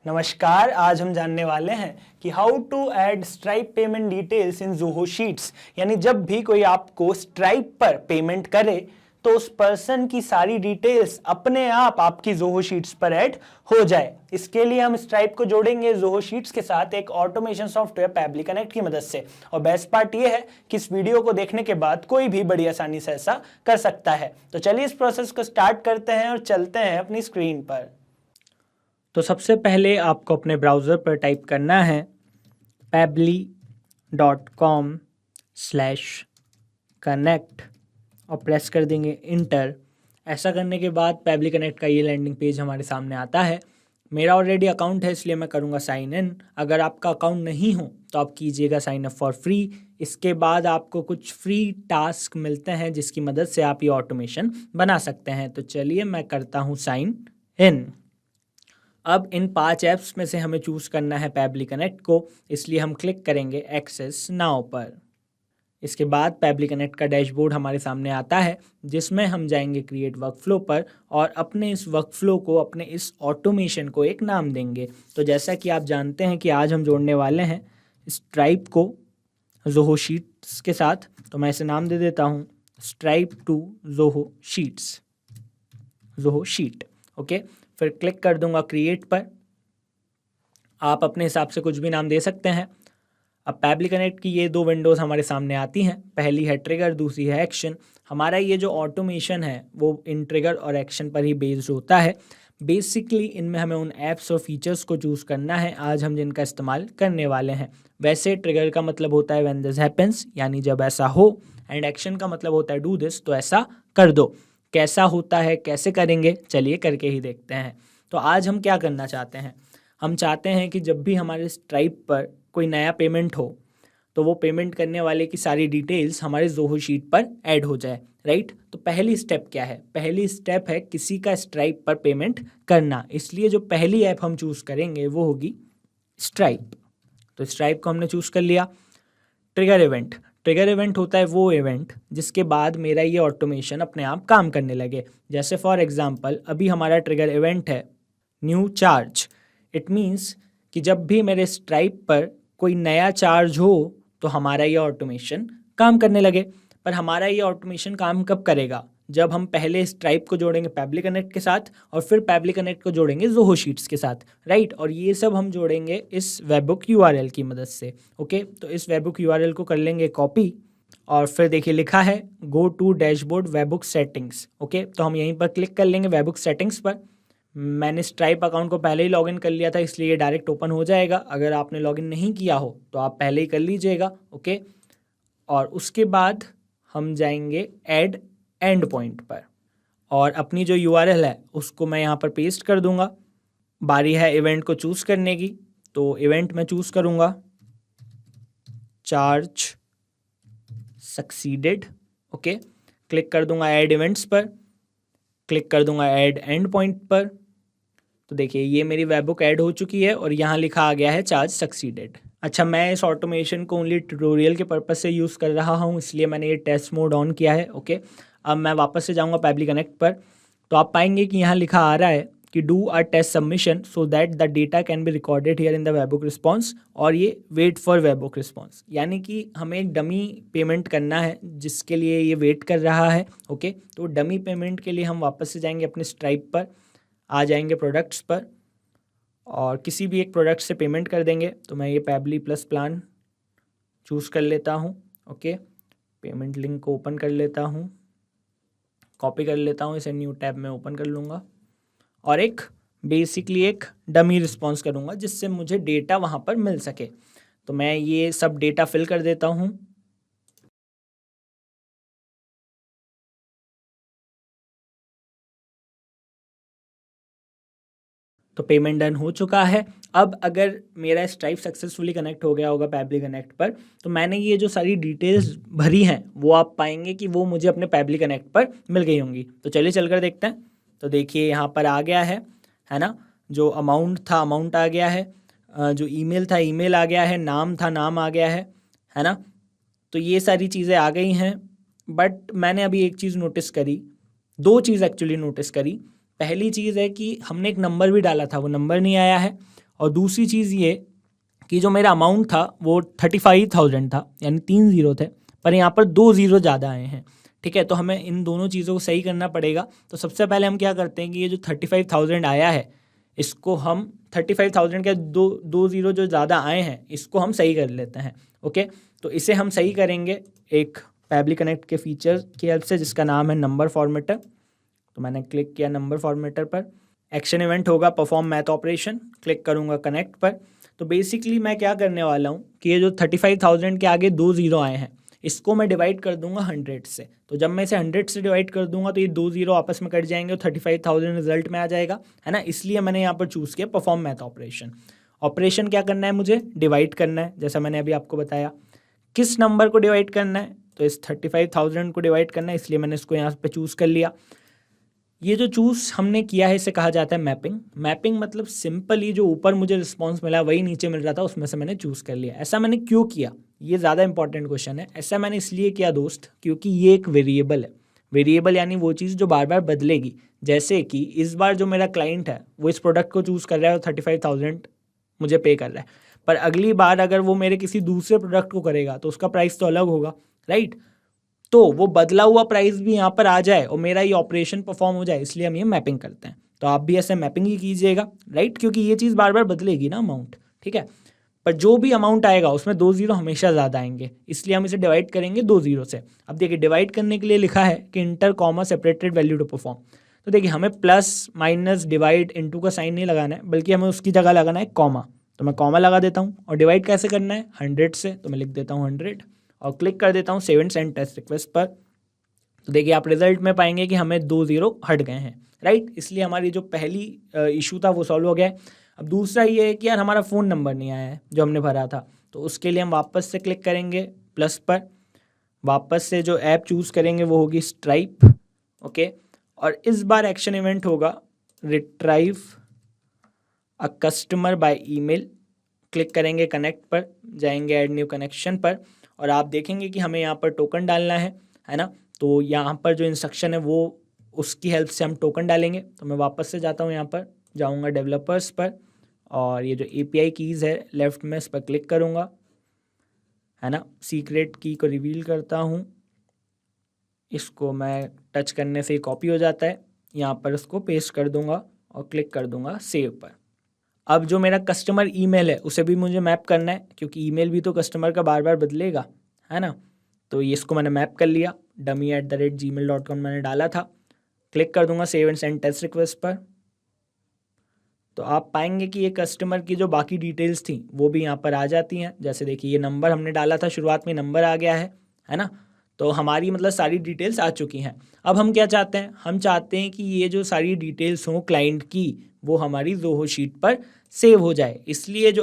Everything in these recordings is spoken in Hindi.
नमस्कार। आज हम जानने वाले हैं कि how to add Stripe payment details in Zoho Sheets. यानी जब भी कोई आपको स्ट्राइप पर पेमेंट करे तो उस पर्सन की सारी डिटेल्स अपने आप आपकी ज़ोहो शीट्स पर ऐड हो जाए। इसके लिए हम स्ट्राइप को जोड़ेंगे ज़ोहो शीट्स के साथ एक ऑटोमेशन सॉफ्टवेयर पैबली कनेक्ट की मदद से। और बेस्ट पार्ट ये है कि इस वीडियो को देखने के बाद कोई भी बड़ी आसानी से ऐसा कर सकता है। तो चलिए इस प्रोसेस को स्टार्ट करते हैं और चलते हैं अपनी स्क्रीन पर। तो सबसे पहले आपको अपने ब्राउज़र पर टाइप करना है pabbly.com/connect और प्रेस कर देंगे इंटर। ऐसा करने के बाद पैबली कनेक्ट का ये लैंडिंग पेज हमारे सामने आता है। मेरा ऑलरेडी अकाउंट है इसलिए मैं करूँगा साइन इन। अगर आपका अकाउंट नहीं हो तो आप कीजिएगा साइन अप फॉर फ्री। इसके बाद आपको कुछ फ्री टास्क मिलते हैं जिसकी मदद से आप ये ऑटोमेशन बना सकते हैं। तो चलिए मैं करता हूँ साइन इन। अब इन 5 ऐप्स में से हमें चूज़ करना है पैबली कनेक्ट को, इसलिए हम क्लिक करेंगे एक्सेस नाउ पर। इसके बाद पैबली कनेक्ट का डैशबोर्ड हमारे सामने आता है जिसमें हम जाएंगे क्रिएट वर्कफ्लो पर और अपने इस वर्कफ्लो को, अपने इस ऑटोमेशन को एक नाम देंगे। तो जैसा कि आप जानते हैं कि आज हम जोड़ने वाले हैं स्ट्राइप को ज़ोहो शीट्स के साथ, तो मैं इसे नाम दे देता हूँ Stripe to Zoho Sheets, Zoho sheet. Okay, फिर क्लिक कर दूंगा क्रिएट पर। आप अपने हिसाब से कुछ भी नाम दे सकते हैं। अब पैबली कनेक्ट की ये 2 विंडोज़ हमारे सामने आती हैं। पहली है ट्रिगर, दूसरी है एक्शन। हमारा ये जो ऑटोमेशन है वो इन ट्रिगर और एक्शन पर ही बेस्ड होता है। बेसिकली इनमें हमें उन ऐप्स और फीचर्स को चूज़ करना है आज हम जिनका इस्तेमाल करने वाले हैं। वैसे ट्रिगर का मतलब होता है व्हेन दिस हैपेंस, यानी जब ऐसा हो, एंड एक्शन का मतलब होता है डू दिस, तो ऐसा कर दो। कैसा होता है, कैसे करेंगे, चलिए करके ही देखते हैं। तो आज हम क्या करना चाहते हैं, हम चाहते हैं कि जब भी हमारे स्ट्राइप पर कोई नया पेमेंट हो तो वो पेमेंट करने वाले की सारी डिटेल्स हमारे ज़ोहो शीट पर ऐड हो जाए, राइट। तो पहली स्टेप क्या है, पहली स्टेप है किसी का स्ट्राइप पर पेमेंट करना। इसलिए जो पहली ऐप हम चूज़ करेंगे वो होगी स्ट्राइप। तो स्ट्राइप को हमने चूज़ कर लिया। ट्रिगर इवेंट, ट्रिगर इवेंट होता है वो इवेंट जिसके बाद मेरा ये ऑटोमेशन अपने आप काम करने लगे। जैसे फॉर एग्जांपल अभी हमारा ट्रिगर इवेंट है न्यू चार्ज। इट मीन्स कि जब भी मेरे स्ट्राइप पर कोई नया चार्ज हो तो हमारा ये ऑटोमेशन काम करने लगे। पर हमारा ये ऑटोमेशन काम कब करेगा, जब हम पहले स्ट्राइप को जोड़ेंगे पैबली कनेक्ट के साथ और फिर पैबली कनेक्ट को जोड़ेंगे ज़ोहो शीट्स के साथ, राइट। और ये सब हम जोड़ेंगे इस वेबबुक यूआरएल की मदद से। ओके, तो इस वेबबुक यूआरएल को कर लेंगे कॉपी और फिर देखिए लिखा है go to dashboard webhook settings. Okay, तो हम यहीं पर क्लिक कर लेंगे वेबबुक सेटिंग्स पर। मैंने स्ट्राइप अकाउंट को पहले ही लॉगिन कर लिया था इसलिए ये डायरेक्ट ओपन हो जाएगा। अगर आपने लॉगिन नहीं किया हो तो आप पहले ही कर लीजिएगा। ओके, और उसके बाद हम जाएंगे ऐड एंड पॉइंट पर और अपनी जो यूआरएल है उसको मैं यहाँ पर पेस्ट कर दूंगा। बारी है इवेंट को चूज़ करने की, तो इवेंट में चूज़ करूँगा चार्ज सक्सीडेड। ओके, क्लिक कर दूंगा ऐड इवेंट्स पर, क्लिक कर दूंगा ऐड एंड पॉइंट पर। तो देखिए ये मेरी वेबबुक ऐड हो चुकी है और यहाँ लिखा आ गया है चार्ज सक्सीडेड। अच्छा, मैं इस ऑटोमेशन को ओनली ट्यूटोरियल के पर्पस से यूज़ कर रहा हूँ इसलिए मैंने ये टेस्ट मोड ऑन किया है। ओके, अब मैं वापस से जाऊँगा पैबली कनेक्ट पर, तो आप पाएंगे कि यहाँ लिखा आ रहा है कि do a test submission so that the data can be recorded here in the webhook response, और ये वेट फॉर वेबबुक रिस्पॉन्स, यानी कि हमें एक डमी पेमेंट करना है जिसके लिए ये वेट कर रहा है। ओके, तो डमी पेमेंट के लिए हम वापस से जाएंगे अपने स्ट्राइप पर, आ जाएंगे प्रोडक्ट्स पर और किसी भी एक प्रोडक्ट से पेमेंट कर देंगे। तो मैं ये पैबली प्लस प्लान चूज़ कर लेता हूँ। ओके, पेमेंट लिंक को ओपन कर लेता हूँ, कॉपी कर लेता हूँ, इसे न्यू टैब में ओपन कर लूँगा और एक बेसिकली एक डमी रिस्पॉन्स करूँगा जिससे मुझे डेटा वहाँ पर मिल सके। तो मैं ये सब डेटा फिल कर देता हूँ। तो पेमेंट डन हो चुका है। अब अगर मेरा स्ट्राइप सक्सेसफुली कनेक्ट हो गया होगा पैबली कनेक्ट पर, तो मैंने ये जो सारी डिटेल्स भरी हैं वो आप पाएंगे कि वो मुझे अपने पैबली कनेक्ट पर मिल गई होंगी। तो चलिए चलकर देखते हैं। तो देखिए यहाँ पर आ गया है ना, जो अमाउंट था अमाउंट आ गया है, जो ईमेल था ईमेल आ गया है, नाम था नाम आ गया है ना। तो ये सारी चीज़ें आ गई हैं। बट मैंने अभी एक चीज़ नोटिस करी, 2 चीज़ एक्चुअली नोटिस करी। पहली चीज़ है कि हमने एक नंबर भी डाला था, वो नंबर नहीं आया है। और दूसरी चीज़ ये कि जो मेरा अमाउंट था वो 35,000 था, यानी 3 ज़ीरो थे, पर यहाँ पर 2 ज़ीरो ज़्यादा आए हैं। ठीक है, तो हमें इन दोनों चीज़ों को सही करना पड़ेगा। तो सबसे पहले हम क्या करते हैं कि ये जो 35,000 आया है इसको हम 35,000 के दो ज़ीरो जो ज़्यादा आए हैं इसको हम सही कर लेते हैं। ओके, तो इसे हम सही करेंगे एक पैबली कनेक्ट के फीचर की हेल्प से जिसका नाम है नंबर फॉर्मेटर। तो मैंने क्लिक किया नंबर फॉर्मेटर पर, एक्शन इवेंट होगा परफॉर्म मैथ ऑपरेशन, क्लिक करूँगा कनेक्ट पर। तो बेसिकली मैं क्या करने वाला हूँ कि ये जो 35,000 के आगे 2 ज़ीरो आए हैं इसको मैं डिवाइड कर दूंगा 100 से। तो जब मैं इसे 100 से डिवाइड कर दूंगा तो ये 2 ज़ीरो आपस में कट जाएंगे और 35,000 रिजल्ट में आ जाएगा, है ना। इसलिए मैंने यहाँ पर चूज़ किया परफॉर्म मैथ ऑपरेशन। ऑपरेशन क्या करना है, मुझे डिवाइड करना है, जैसा मैंने अभी आपको बताया। किस नंबर को डिवाइड करना है, तो इस 35,000 को डिवाइड करना है, इसलिए मैंने इसको यहाँ पर चूज़ कर लिया। ये जो चूज़ हमने किया है इसे कहा जाता है मैपिंग। मैपिंग मतलब सिंपली जो ऊपर मुझे रिस्पॉन्स मिला वही नीचे मिल रहा था, उसमें से मैंने चूज़ कर लिया। ऐसा मैंने क्यों किया, ये ज़्यादा इंपॉर्टेंट क्वेश्चन है। ऐसा मैंने इसलिए किया दोस्त क्योंकि ये एक वेरिएबल है। वेरिएबल यानी वो चीज़ जो बार बार बदलेगी। जैसे कि इस बार जो मेरा क्लाइंट है वो इस प्रोडक्ट को चूज़ कर रहा है और 35,000 मुझे पे कर रहा है, पर अगली बार अगर वो मेरे किसी दूसरे प्रोडक्ट को करेगा तो उसका प्राइस तो अलग होगा, राइट। तो वो बदला हुआ प्राइस भी यहाँ पर आ जाए और मेरा ये ऑपरेशन परफॉर्म हो जाए, इसलिए हम ये मैपिंग करते हैं। तो आप भी ऐसे मैपिंग ही कीजिएगा, राइट, क्योंकि ये चीज़ बार बार बदलेगी ना अमाउंट, ठीक है। पर जो भी अमाउंट आएगा उसमें 2 ज़ीरो हमेशा ज़्यादा आएंगे, इसलिए हम इसे डिवाइड करेंगे 2 ज़ीरो से। अब देखिए डिवाइड करने के लिए लिखा है कि enter comma separated value to perform. तो देखिए हमें प्लस माइनस डिवाइड इनटू का साइन नहीं लगाना है, बल्कि हमें उसकी जगह लगाना है कॉमा। तो मैं कॉमा लगा देता हूँ। और डिवाइड कैसे करना है, 100 से, तो मैं लिख देता हूँ 100 और क्लिक कर देता हूँ save and send test request पर। तो देखिए आप रिजल्ट में पाएंगे कि हमें 2 ज़ीरो हट गए हैं, राइट। इसलिए हमारी जो पहली इशू था वो सॉल्व हो गया है। अब दूसरा ये है कि यार हमारा फ़ोन नंबर नहीं आया है जो हमने भरा था, तो उसके लिए हम वापस से क्लिक करेंगे प्लस पर, वापस से जो ऐप चूज़ करेंगे वो होगी स्ट्राइप, ओके। और इस बार एक्शन इवेंट होगा retrieve a customer by email. Click करेंगे कनेक्ट पर, जाएंगे ऐड न्यू कनेक्शन पर, और आप देखेंगे कि हमें यहाँ पर टोकन डालना है ना। तो यहाँ पर जो इंस्ट्रक्शन है वो उसकी हेल्प से हम टोकन डालेंगे। तो मैं वापस से जाता हूँ, यहाँ पर जाऊँगा डेवलपर्स पर, और ये जो API कीज़ है लेफ़्ट में इस पर क्लिक करूँगा, है ना। सीक्रेट की को रिवील करता हूँ, इसको मैं टच करने से ही कॉपी हो जाता है। यहाँ पर उसको पेस्ट कर दूँगा और क्लिक कर दूँगा सेव पर। अब जो मेरा कस्टमर ईमेल है उसे भी मुझे मैप करना है, क्योंकि ईमेल भी तो कस्टमर का बार बार बदलेगा, है ना। तो ये इसको मैंने मैप कर लिया, dummy@gmail.com मैंने डाला था। क्लिक कर दूंगा save and send test request पर। तो आप पाएंगे कि ये कस्टमर की जो बाकी डिटेल्स थी वो भी यहाँ पर आ जाती हैं। जैसे देखिए ये नंबर हमने डाला था, शुरुआत में नंबर आ गया है ना। तो हमारी मतलब सारी डिटेल्स आ चुकी हैं। अब हम क्या चाहते हैं, हम चाहते हैं कि ये जो सारी डिटेल्स हों क्लाइंट की वो हमारी ज़ोहो शीट पर सेव हो जाए। इसलिए जो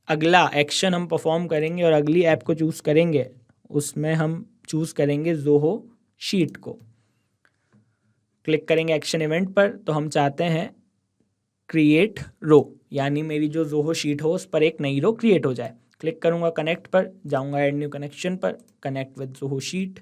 अगला एक्शन हम परफॉर्म करेंगे और अगली ऐप को चूज़ करेंगे उसमें हम चूज़ करेंगे ज़ोहो शीट को। क्लिक करेंगे एक्शन इवेंट पर, तो हम चाहते हैं क्रिएट रो, यानी मेरी जो ज़ोहो शीट हो उस पर एक नई रो क्रिएट हो जाए। क्लिक करूँगा कनेक्ट पर, जाऊँगा ऐड न्यू कनेक्शन पर, connect with Zoho sheet,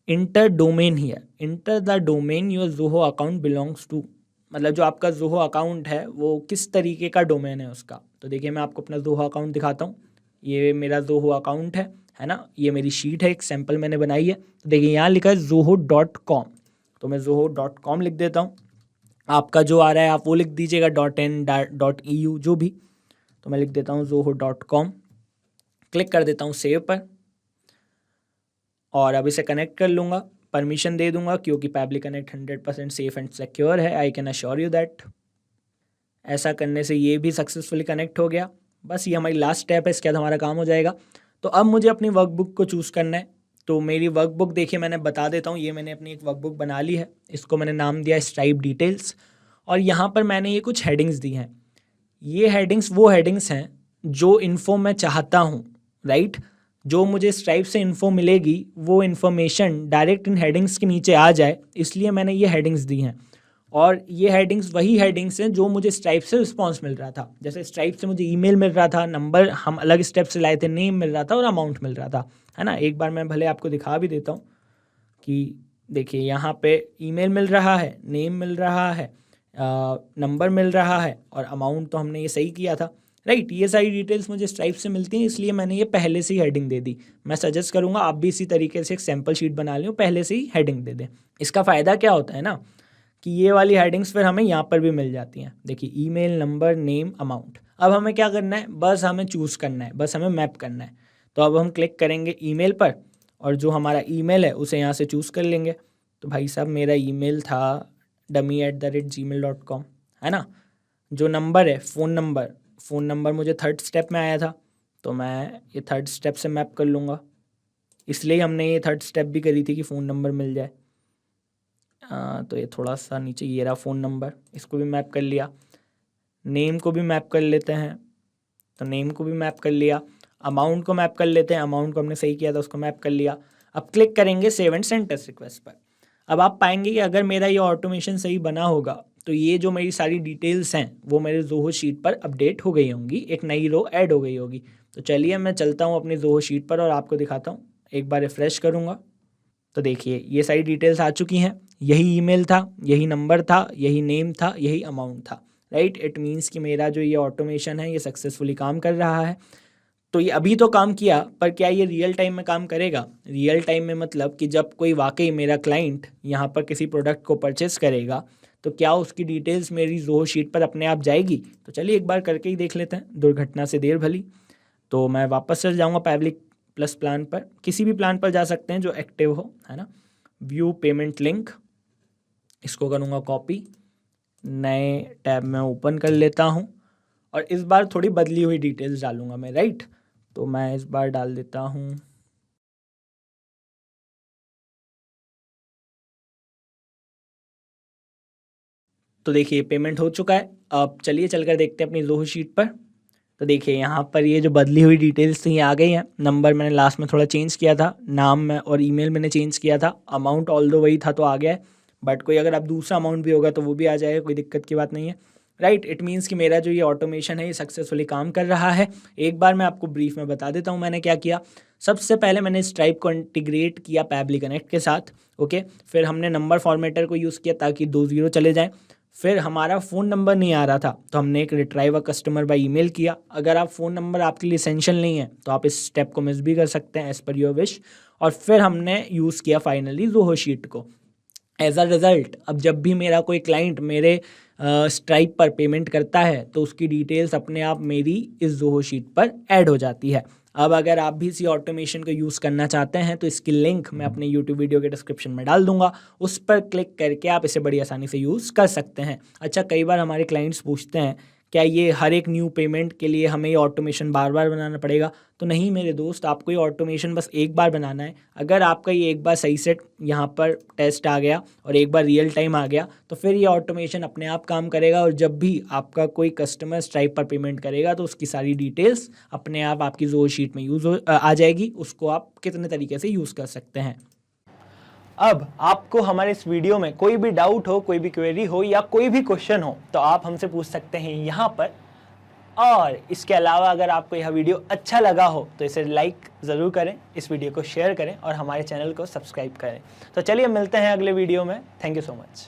enter domain here, enter the domain your Zoho account belongs to. मतलब जो आपका ज़ोहो अकाउंट है वो किस तरीके का डोमेन है उसका। तो देखिए मैं आपको अपना ज़ोहो अकाउंट दिखाता हूँ। ये मेरा ज़ोहो अकाउंट है ना। ये मेरी शीट है, एक सैम्पल मैंने बनाई है। तो देखिए यहाँ लिखा है zoho.com, तो मैं zoho.com लिख देता हूँ। आपका जो आ रहा है आप वो लिख दीजिएगा, .in.eu जो भी। तो मैं लिख देता हूँ zoho.com, क्लिक कर देता हूँ सेव पर, और अब इसे कनेक्ट कर लूँगा, परमिशन दे दूँगा क्योंकि Pabbly connect 100% safe and secure है। I can assure you that. ऐसा करने से ये भी सक्सेसफुली कनेक्ट हो गया। बस ये हमारी लास्ट स्टेप है, इसके बाद हमारा काम हो जाएगा। तो अब मुझे अपनी वर्कबुक को चूज़ करना है। तो मेरी वर्कबुक देखिए मैंने बता देता हूँ, ये मैंने अपनी एक वर्कबुक बना ली है। इसको मैंने नाम दिया स्ट्राइप डिटेल्स, और यहाँ पर मैंने ये कुछ हेडिंग्स दी हैं। ये हेडिंग्स वो हेडिंग्स हैं जो इन्फो मैं चाहता हूँ, राइट। जो मुझे स्ट्राइप से इन्फो मिलेगी वो इन्फॉर्मेशन डायरेक्ट इन हेडिंग्स के नीचे आ जाए, इसलिए मैंने ये हेडिंग्स दी हैं। और ये हेडिंग्स वही हेडिंग्स हैं जो मुझे स्ट्राइप से रिस्पांस मिल रहा था। जैसे स्ट्राइप से मुझे ईमेल मिल रहा था, नंबर हम अलग स्टेप से लाए थे, नेम मिल रहा था और अमाउंट मिल रहा था, है ना। एक बार मैं भले आपको दिखा भी देता हूँ कि देखिए यहाँ पे ईमेल मिल रहा है, नेम मिल रहा है, नंबर मिल रहा है और अमाउंट तो हमने ये सही किया था, राइट। ये सारी डिटेल्स मुझे स्ट्राइप से मिलती हैं, इसलिए मैंने ये पहले से ही हेडिंग दे दी। मैं सजेस्ट करूँगा आप भी इसी तरीके से एक सैम्पल शीट बना लें, पहले से ही हेडिंग दे दें। इसका फ़ायदा क्या होता है ना कि ये वाली हेडिंग्स फिर हमें यहाँ पर भी मिल जाती हैं। देखिए ईमेल, नंबर, नेम, अमाउंट। अब हमें क्या करना है, बस हमें चूज़ करना है, बस हमें मैप करना है। तो अब हम क्लिक करेंगे ईमेल पर और जो हमारा ईमेल है उसे यहाँ से चूज़ कर लेंगे। तो भाई साहब मेरा ईमेल था dummy@gmail.com, है ना। जो नंबर है, फ़ोन नंबर मुझे थर्ड स्टेप में आया था, तो मैं ये थर्ड स्टेप से मैप कर लूँगा। इसलिए हमने ये थर्ड स्टेप भी करी थी कि फ़ोन नंबर मिल जाए। तो ये थोड़ा सा नीचे, ये रहा फ़ोन नंबर, इसको भी मैप कर लिया। नेम को भी मैप कर लेते हैं, तो नेम को भी मैप कर लिया। अमाउंट को मैप कर लेते हैं, अमाउंट को हमने सही किया था, उसको मैप कर लिया। अब क्लिक करेंगे save and send test request पर। अब आप पाएंगे कि अगर मेरा ये ऑटोमेशन सही बना होगा तो ये जो मेरी सारी डिटेल्स हैं वो मेरे ज़ोहो शीट पर अपडेट हो गई होंगी, एक नई रो ऐड हो गई होगी। तो चलिए मैं चलता हूँ अपनी ज़ोहो शीट पर और आपको दिखाता हूँ। एक बार रिफ्रेश करूँगा तो देखिए ये सारी डिटेल्स आ चुकी हैं। यही ईमेल था, यही नंबर था, यही नेम था, यही अमाउंट था, राइट। इट मीन्स कि मेरा जो ये ऑटोमेशन है ये सक्सेसफुली काम कर रहा है। तो ये अभी तो काम किया, पर क्या ये रियल टाइम में काम करेगा? रियल टाइम में मतलब कि जब कोई वाकई मेरा क्लाइंट यहाँ पर किसी प्रोडक्ट को परचेस करेगा तो क्या उसकी डिटेल्स मेरी ज़ोहो शीट पर अपने आप जाएगी? तो चलिए एक बार करके ही देख लेते हैं, दुर्घटना से देर भली। तो मैं वापस चल जाऊँगा पब्लिक प्लस प्लान पर, किसी भी प्लान पर जा सकते हैं जो एक्टिव हो, है ना। व्यू पेमेंट लिंक, इसको करूँगा कॉपी, नए टैब में ओपन कर लेता हूँ और इस बार थोड़ी बदली हुई डिटेल्स डालूँगा मैं, राइट। तो मैं इस बार डाल देता हूँ तो देखिए पेमेंट हो चुका है। अब चलिए चलकर देखते हैं अपनी ज़ोहो शीट पर। तो देखिए यहाँ पर ये जो बदली हुई डिटेल्स थी ये आ गई हैं। नंबर मैंने लास्ट में थोड़ा चेंज किया था, नाम में और ईमेल मैंने चेंज किया था, अमाउंट ऑल्दो वही था तो आ गया है, बट कोई अगर आप दूसरा अमाउंट भी होगा तो वो भी आ जाएगा, कोई दिक्कत की बात नहीं है, राइट। इट मीन्स कि मेरा जो ये ऑटोमेशन है ये सक्सेसफुली काम कर रहा है। एक बार मैं आपको ब्रीफ में बता देता हूँ मैंने क्या किया। सबसे पहले मैंने स्ट्राइप को इंटीग्रेट किया पैबली कनेक्ट के साथ, ओके। फिर हमने नंबर फॉर्मेटर को यूज़ किया ताकि 2 0 चले जाएँ। फिर हमारा फ़ोन नंबर नहीं आ रहा था तो हमने एक retrieve a customer by email किया। अगर आप फ़ोन नंबर आपके लिए एसेंशियल नहीं है तो आप इस स्टेप को मिस भी कर सकते हैं, एज़ पर योर विश। और फिर हमने यूज़ किया फाइनली ज़ोहो शीट को। एज अ रिज़ल्ट अब जब भी मेरा कोई क्लाइंट मेरे स्ट्राइप पर पेमेंट करता है तो उसकी डिटेल्स अपने आप मेरी इस ज़ोहो शीट पर ऐड हो जाती है। अब अगर आप भी इसी ऑटोमेशन को यूज़ करना चाहते हैं तो इसकी लिंक मैं अपने यूट्यूब वीडियो के डिस्क्रिप्शन में डाल दूंगा, उस पर क्लिक करके आप इसे बड़ी आसानी से यूज़ कर सकते हैं। अच्छा, कई बार हमारे क्लाइंट्स पूछते हैं क्या ये हर एक न्यू पेमेंट के लिए हमें ये ऑटोमेशन बार बार बनाना पड़ेगा? तो नहीं मेरे दोस्त, आपको ये ऑटोमेशन बस एक बार बनाना है। अगर आपका ये एक बार सही से यहाँ पर टेस्ट आ गया और एक बार रियल टाइम आ गया तो फिर ये ऑटोमेशन अपने आप काम करेगा और जब भी आपका कोई कस्टमर स्ट्राइप पर पेमेंट करेगा तो उसकी सारी डिटेल्स अपने आप आपकी ज़ोहो शीट में आ जाएगी। उसको आप कितने तरीके से यूज़ कर सकते हैं। अब आपको हमारे इस वीडियो में कोई भी डाउट हो, कोई भी क्वेरी हो या कोई भी क्वेश्चन हो तो आप हमसे पूछ सकते हैं यहाँ पर। और इसके अलावा अगर आपको यह वीडियो अच्छा लगा हो तो इसे लाइक ज़रूर करें, इस वीडियो को शेयर करें और हमारे चैनल को सब्सक्राइब करें। तो चलिए मिलते हैं अगले वीडियो में। Thank you so much.